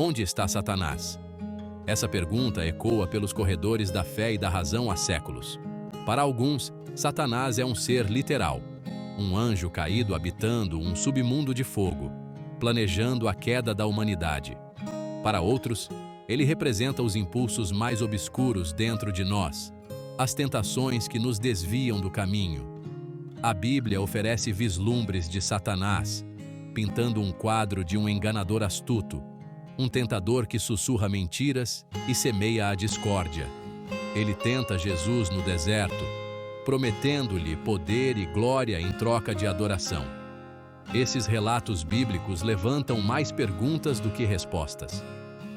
Onde está Satanás? Essa pergunta ecoa pelos corredores da fé e da razão há séculos. Para alguns, Satanás é um ser literal, um anjo caído habitando um submundo de fogo, planejando a queda da humanidade. Para outros, ele representa os impulsos mais obscuros dentro de nós, as tentações que nos desviam do caminho. A Bíblia oferece vislumbres de Satanás, pintando um quadro de um enganador astuto, um tentador que sussurra mentiras e semeia a discórdia. Ele tenta Jesus no deserto, prometendo-lhe poder e glória em troca de adoração. Esses relatos bíblicos levantam mais perguntas do que respostas.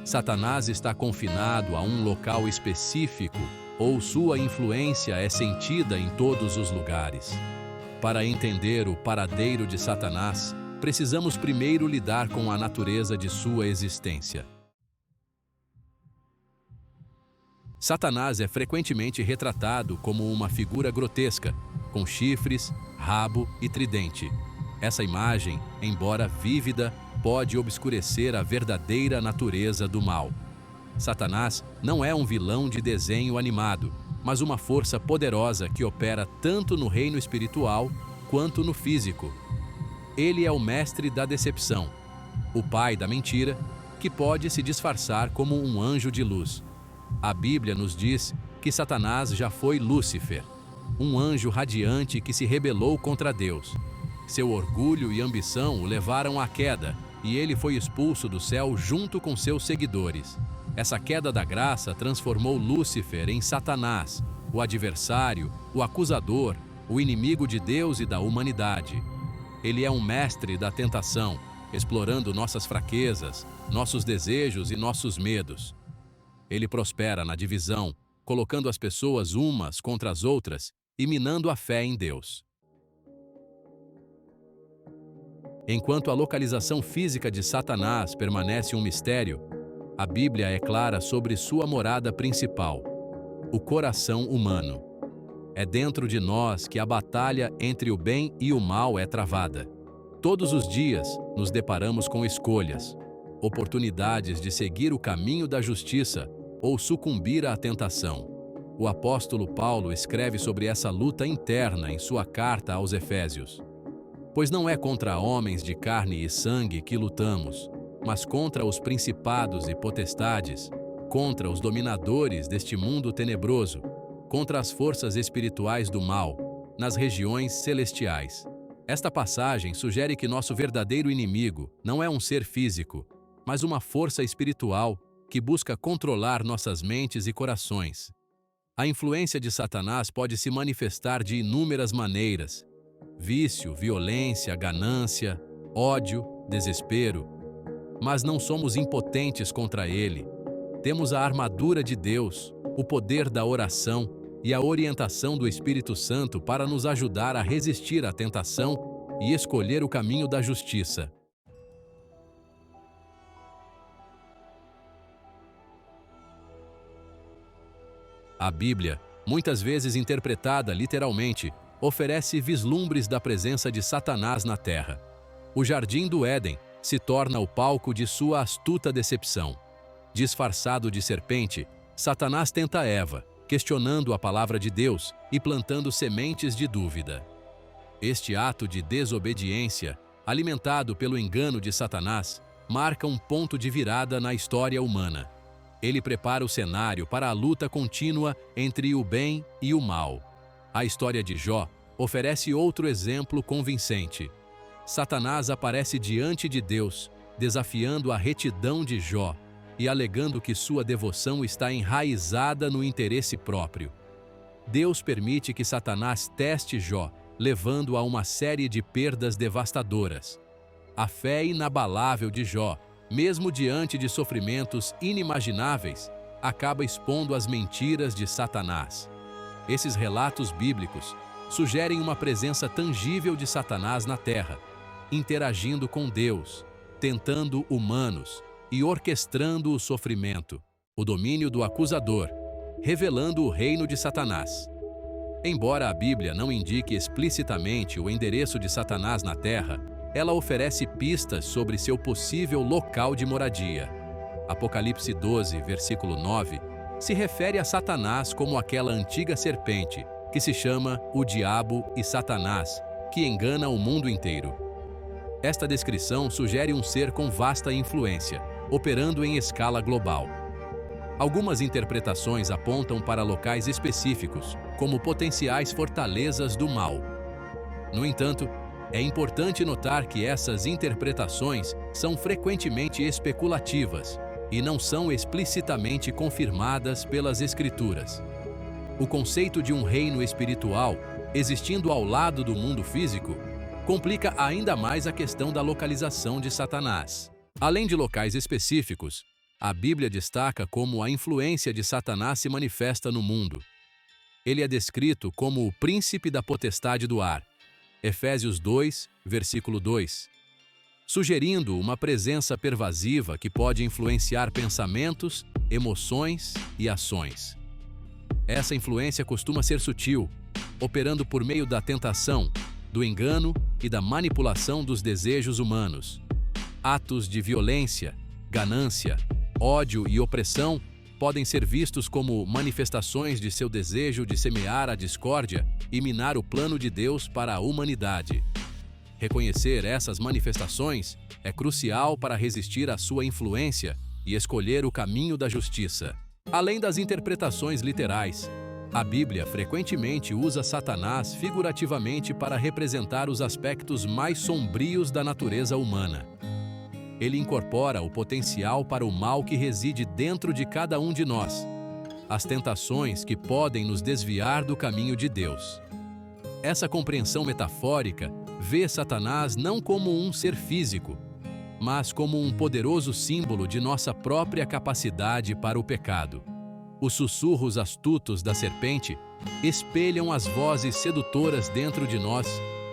Satanás está confinado a um local específico ou sua influência é sentida em todos os lugares? Para entender o paradeiro de Satanás, precisamos primeiro lidar com a natureza de sua existência. Satanás é frequentemente retratado como uma figura grotesca, com chifres, rabo e tridente. Essa imagem, embora vívida, pode obscurecer a verdadeira natureza do mal. Satanás não é um vilão de desenho animado, mas uma força poderosa que opera tanto no reino espiritual quanto no físico. Ele é o mestre da decepção, o pai da mentira, que pode se disfarçar como um anjo de luz. A Bíblia nos diz que Satanás já foi Lúcifer, um anjo radiante que se rebelou contra Deus. Seu orgulho e ambição o levaram à queda, e ele foi expulso do céu junto com seus seguidores. Essa queda da graça transformou Lúcifer em Satanás, o adversário, o acusador, o inimigo de Deus e da humanidade. Ele é um mestre da tentação, explorando nossas fraquezas, nossos desejos e nossos medos. Ele prospera na divisão, colocando as pessoas umas contra as outras e minando a fé em Deus. Enquanto a localização física de Satanás permanece um mistério, a Bíblia é clara sobre sua morada principal, o coração humano. É dentro de nós que a batalha entre o bem e o mal é travada. Todos os dias nos deparamos com escolhas, oportunidades de seguir o caminho da justiça ou sucumbir à tentação. O apóstolo Paulo escreve sobre essa luta interna em sua carta aos Efésios. Pois não é contra homens de carne e sangue que lutamos, mas contra os principados e potestades, contra os dominadores deste mundo tenebroso, contra as forças espirituais do mal, nas regiões celestiais. Esta passagem sugere que nosso verdadeiro inimigo não é um ser físico, mas uma força espiritual que busca controlar nossas mentes e corações. A influência de Satanás pode se manifestar de inúmeras maneiras: vício, violência, ganância, ódio, desespero. Mas não somos impotentes contra ele. Temos a armadura de Deus, o poder da oração e a orientação do Espírito Santo para nos ajudar a resistir à tentação e escolher o caminho da justiça. A Bíblia, muitas vezes interpretada literalmente, oferece vislumbres da presença de Satanás na terra. O Jardim do Éden se torna o palco de sua astuta decepção. Disfarçado de serpente, Satanás tenta Eva, questionando a palavra de Deus e plantando sementes de dúvida. Este ato de desobediência, alimentado pelo engano de Satanás, marca um ponto de virada na história humana. Ele prepara o cenário para a luta contínua entre o bem e o mal. A história de Jó oferece outro exemplo convincente. Satanás aparece diante de Deus, desafiando a retidão de Jó e alegando que sua devoção está enraizada no interesse próprio. Deus permite que Satanás teste Jó, levando a uma série de perdas devastadoras. A fé inabalável de Jó, mesmo diante de sofrimentos inimagináveis, acaba expondo as mentiras de Satanás. Esses relatos bíblicos sugerem uma presença tangível de Satanás na terra, interagindo com Deus, tentando humanos e orquestrando o sofrimento, o domínio do acusador, revelando o reino de Satanás. Embora a Bíblia não indique explicitamente o endereço de Satanás na terra, ela oferece pistas sobre seu possível local de moradia. Apocalipse 12, versículo 9, se refere a Satanás como aquela antiga serpente, que se chama o Diabo e Satanás, que engana o mundo inteiro. Esta descrição sugere um ser com vasta influência, operando em escala global. Algumas interpretações apontam para locais específicos, como potenciais fortalezas do mal. No entanto, é importante notar que essas interpretações são frequentemente especulativas e não são explicitamente confirmadas pelas Escrituras. O conceito de um reino espiritual, existindo ao lado do mundo físico, complica ainda mais a questão da localização de Satanás. Além de locais específicos, a Bíblia destaca como a influência de Satanás se manifesta no mundo. Ele é descrito como o príncipe da potestade do ar, Efésios 2, versículo 2, sugerindo uma presença pervasiva que pode influenciar pensamentos, emoções e ações. Essa influência costuma ser sutil, operando por meio da tentação, do engano e da manipulação dos desejos humanos. Atos de violência, ganância, ódio e opressão podem ser vistos como manifestações de seu desejo de semear a discórdia e minar o plano de Deus para a humanidade. Reconhecer essas manifestações é crucial para resistir à sua influência e escolher o caminho da justiça. Além das interpretações literais, a Bíblia frequentemente usa Satanás figurativamente para representar os aspectos mais sombrios da natureza humana. Ele incorpora o potencial para o mal que reside dentro de cada um de nós, as tentações que podem nos desviar do caminho de Deus. Essa compreensão metafórica vê Satanás não como um ser físico, mas como um poderoso símbolo de nossa própria capacidade para o pecado. Os sussurros astutos da serpente espelham as vozes sedutoras dentro de nós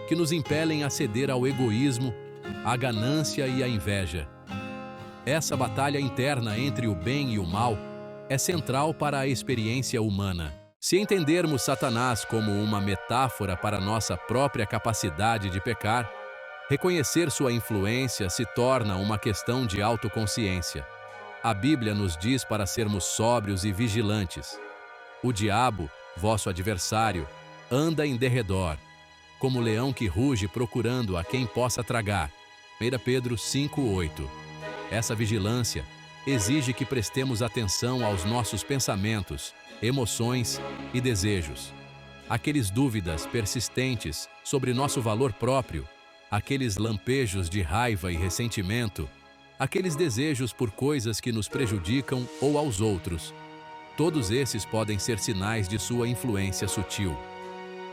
que nos impelem a ceder ao egoísmo, à ganância e à inveja. Essa batalha interna entre o bem e o mal é central para a experiência humana. Se entendermos Satanás como uma metáfora para nossa própria capacidade de pecar, reconhecer sua influência se torna uma questão de autoconsciência. A Bíblia nos diz para sermos sóbrios e vigilantes. O diabo, vosso adversário, anda em derredor, como leão que ruge procurando a quem possa tragar. 1 Pedro 5:8. Essa vigilância exige que prestemos atenção aos nossos pensamentos, emoções e desejos. Aqueles dúvidas persistentes sobre nosso valor próprio, aqueles lampejos de raiva e ressentimento, aqueles desejos por coisas que nos prejudicam ou aos outros. Todos esses podem ser sinais de sua influência sutil.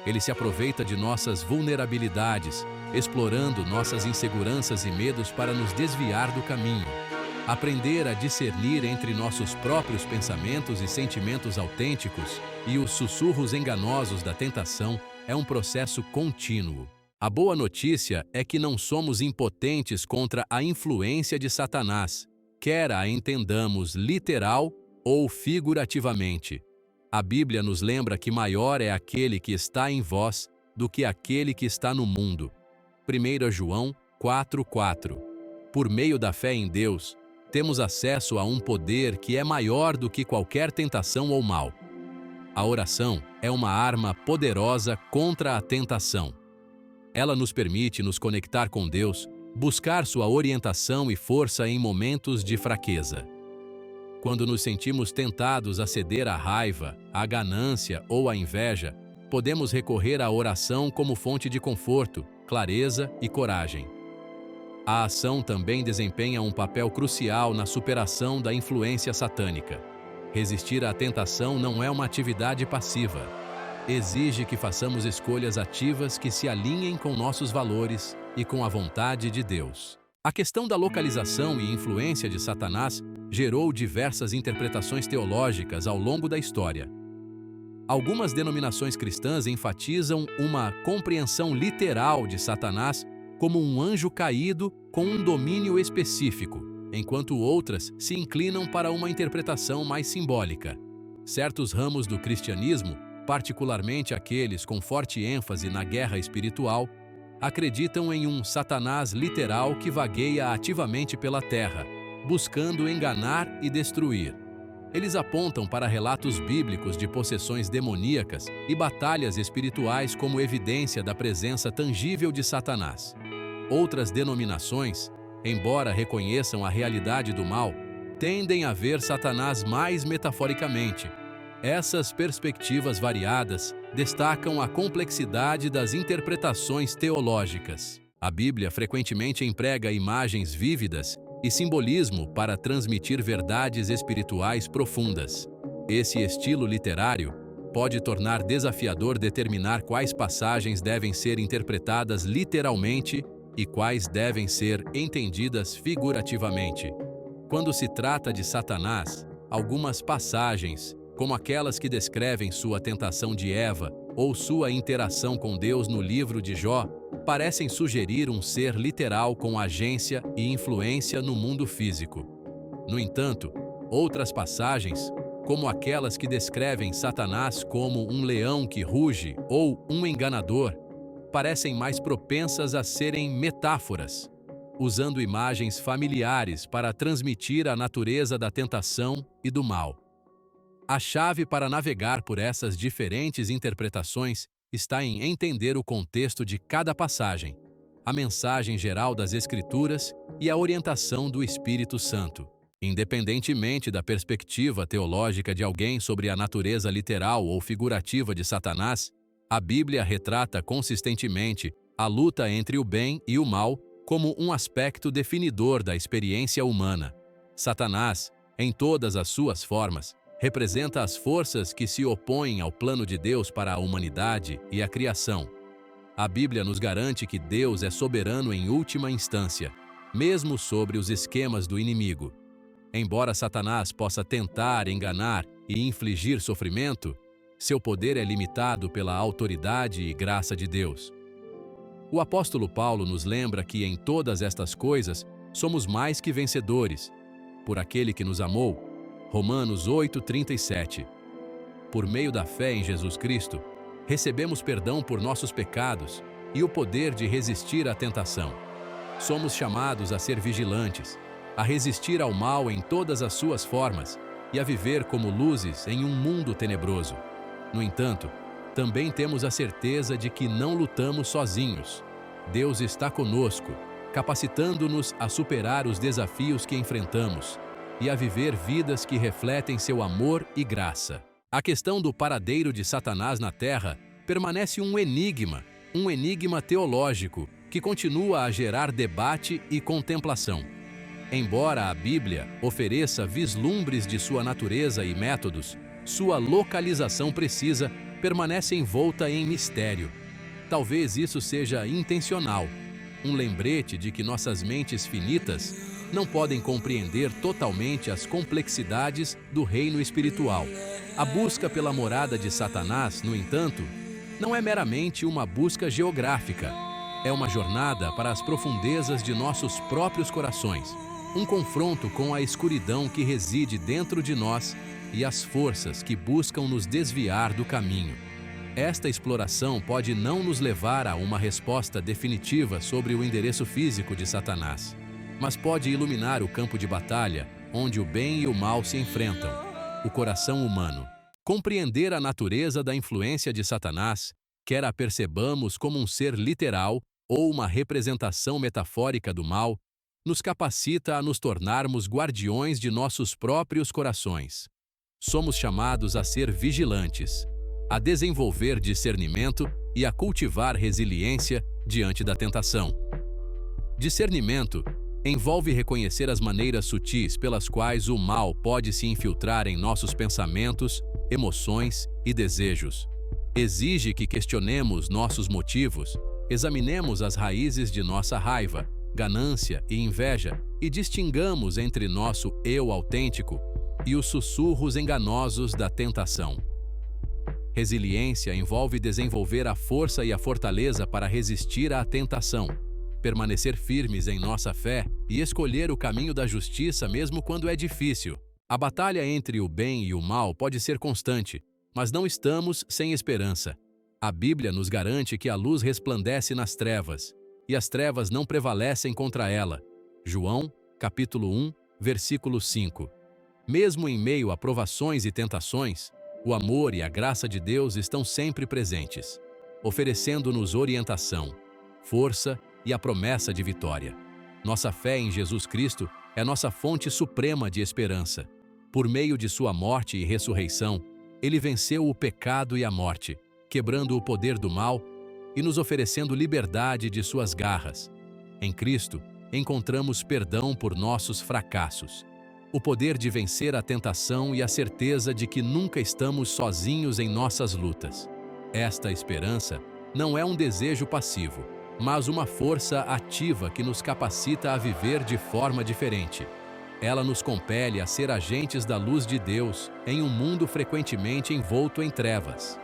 Ele se aproveita de nossas vulnerabilidades, explorando nossas inseguranças e medos para nos desviar do caminho. Aprender a discernir entre nossos próprios pensamentos e sentimentos autênticos e os sussurros enganosos da tentação é um processo contínuo. A boa notícia é que não somos impotentes contra a influência de Satanás, quer a entendamos literal ou figurativamente. A Bíblia nos lembra que maior é aquele que está em vós do que aquele que está no mundo. 1 João 4:4. Por meio da fé em Deus, temos acesso a um poder que é maior do que qualquer tentação ou mal. A oração é uma arma poderosa contra a tentação. Ela nos permite nos conectar com Deus, buscar sua orientação e força em momentos de fraqueza. Quando nos sentimos tentados a ceder à raiva, à ganância ou à inveja, podemos recorrer à oração como fonte de conforto, clareza e coragem. A ação também desempenha um papel crucial na superação da influência satânica. Resistir à tentação não é uma atividade passiva. Exige que façamos escolhas ativas que se alinhem com nossos valores e com a vontade de Deus. A questão da localização e influência de Satanás gerou diversas interpretações teológicas ao longo da história. Algumas denominações cristãs enfatizam uma compreensão literal de Satanás como um anjo caído com um domínio específico, enquanto outras se inclinam para uma interpretação mais simbólica. Certos ramos do cristianismo, particularmente aqueles com forte ênfase na guerra espiritual, acreditam em um Satanás literal que vagueia ativamente pela terra, buscando enganar e destruir. Eles apontam para relatos bíblicos de possessões demoníacas e batalhas espirituais como evidência da presença tangível de Satanás. Outras denominações, embora reconheçam a realidade do mal, tendem a ver Satanás mais metaforicamente. Essas perspectivas variadas destacam a complexidade das interpretações teológicas. A Bíblia frequentemente emprega imagens vívidas e simbolismo para transmitir verdades espirituais profundas. Esse estilo literário pode tornar desafiador determinar quais passagens devem ser interpretadas literalmente e quais devem ser entendidas figurativamente. Quando se trata de Satanás, algumas passagens, como aquelas que descrevem sua tentação de Eva ou sua interação com Deus no livro de Jó, parecem sugerir um ser literal com agência e influência no mundo físico. No entanto, outras passagens, como aquelas que descrevem Satanás como um leão que ruge ou um enganador, parecem mais propensas a serem metáforas, usando imagens familiares para transmitir a natureza da tentação e do mal. A chave para navegar por essas diferentes interpretações está em entender o contexto de cada passagem, a mensagem geral das Escrituras e a orientação do Espírito Santo. Independentemente da perspectiva teológica de alguém sobre a natureza literal ou figurativa de Satanás, a Bíblia retrata consistentemente a luta entre o bem e o mal como um aspecto definidor da experiência humana. Satanás, em todas as suas formas, representa as forças que se opõem ao plano de Deus para a humanidade e a criação. A Bíblia nos garante que Deus é soberano em última instância, mesmo sobre os esquemas do inimigo. Embora Satanás possa tentar enganar e infligir sofrimento, seu poder é limitado pela autoridade e graça de Deus. O apóstolo Paulo nos lembra que em todas estas coisas somos mais que vencedores, por aquele que nos amou. Romanos 8:37. Por meio da fé em Jesus Cristo, recebemos perdão por nossos pecados e o poder de resistir à tentação. Somos chamados a ser vigilantes, a resistir ao mal em todas as suas formas e a viver como luzes em um mundo tenebroso. No entanto, também temos a certeza de que não lutamos sozinhos. Deus está conosco, capacitando-nos a superar os desafios que enfrentamos e a viver vidas que refletem seu amor e graça. A questão do paradeiro de Satanás na Terra permanece um enigma teológico que continua a gerar debate e contemplação. Embora a Bíblia ofereça vislumbres de sua natureza e métodos, sua localização precisa permanece envolta em mistério. Talvez isso seja intencional, um lembrete de que nossas mentes finitas não podem compreender totalmente as complexidades do reino espiritual. A busca pela morada de Satanás, no entanto, não é meramente uma busca geográfica. É uma jornada para as profundezas de nossos próprios corações, um confronto com a escuridão que reside dentro de nós e as forças que buscam nos desviar do caminho. Esta exploração pode não nos levar a uma resposta definitiva sobre o endereço físico de Satanás, mas pode iluminar o campo de batalha, onde o bem e o mal se enfrentam, o coração humano. Compreender a natureza da influência de Satanás, quer a percebamos como um ser literal ou uma representação metafórica do mal, nos capacita a nos tornarmos guardiões de nossos próprios corações. Somos chamados a ser vigilantes, a desenvolver discernimento e a cultivar resiliência diante da tentação. Discernimento envolve reconhecer as maneiras sutis pelas quais o mal pode se infiltrar em nossos pensamentos, emoções e desejos. Exige que questionemos nossos motivos, examinemos as raízes de nossa raiva, ganância e inveja e distingamos entre nosso eu autêntico e os sussurros enganosos da tentação. Resiliência envolve desenvolver a força e a fortaleza para resistir à tentação, permanecer firmes em nossa fé e escolher o caminho da justiça mesmo quando é difícil. A batalha entre o bem e o mal pode ser constante, mas não estamos sem esperança. A Bíblia nos garante que a luz resplandece nas trevas, e as trevas não prevalecem contra ela. João, capítulo 1, Versículo 5. Mesmo em meio a provações e tentações, o amor e a graça de Deus estão sempre presentes, oferecendo-nos orientação, força e a promessa de vitória. Nossa fé em Jesus Cristo é nossa fonte suprema de esperança. Por meio de sua morte e ressurreição, ele venceu o pecado e a morte, quebrando o poder do mal e nos oferecendo liberdade de suas garras. Em Cristo, encontramos perdão por nossos fracassos, o poder de vencer a tentação e a certeza de que nunca estamos sozinhos em nossas lutas. Esta esperança não é um desejo passivo, mas uma força ativa que nos capacita a viver de forma diferente. Ela nos compele a ser agentes da luz de Deus em um mundo frequentemente envolto em trevas.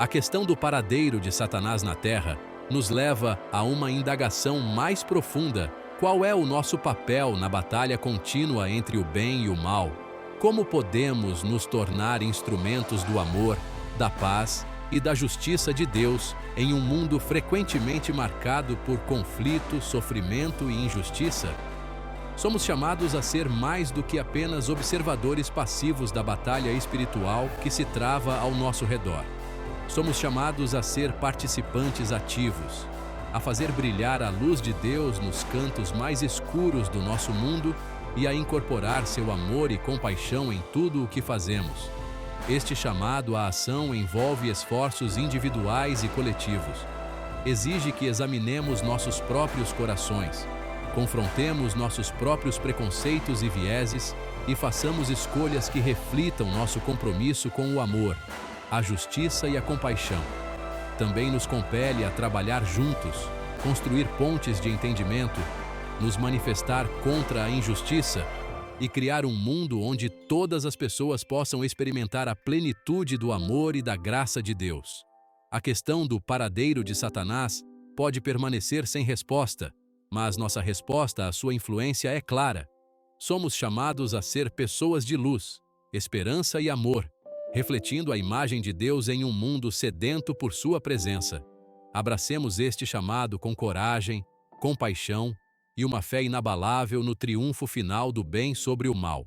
A questão do paradeiro de Satanás na Terra nos leva a uma indagação mais profunda. Qual é o nosso papel na batalha contínua entre o bem e o mal? Como podemos nos tornar instrumentos do amor, da paz e da justiça de Deus em um mundo frequentemente marcado por conflito, sofrimento e injustiça? Somos chamados a ser mais do que apenas observadores passivos da batalha espiritual que se trava ao nosso redor. Somos chamados a ser participantes ativos, a fazer brilhar a luz de Deus nos cantos mais escuros do nosso mundo e a incorporar seu amor e compaixão em tudo o que fazemos. Este chamado à ação envolve esforços individuais e coletivos. Exige que examinemos nossos próprios corações, confrontemos nossos próprios preconceitos e vieses e façamos escolhas que reflitam nosso compromisso com o amor, a justiça e a compaixão. Também nos compele a trabalhar juntos, construir pontes de entendimento, nos manifestar contra a injustiça e criar um mundo onde todas as pessoas possam experimentar a plenitude do amor e da graça de Deus. A questão do paradeiro de Satanás pode permanecer sem resposta, mas nossa resposta à sua influência é clara. Somos chamados a ser pessoas de luz, esperança e amor, refletindo a imagem de Deus em um mundo sedento por sua presença. Abracemos este chamado com coragem, compaixão e uma fé inabalável no triunfo final do bem sobre o mal.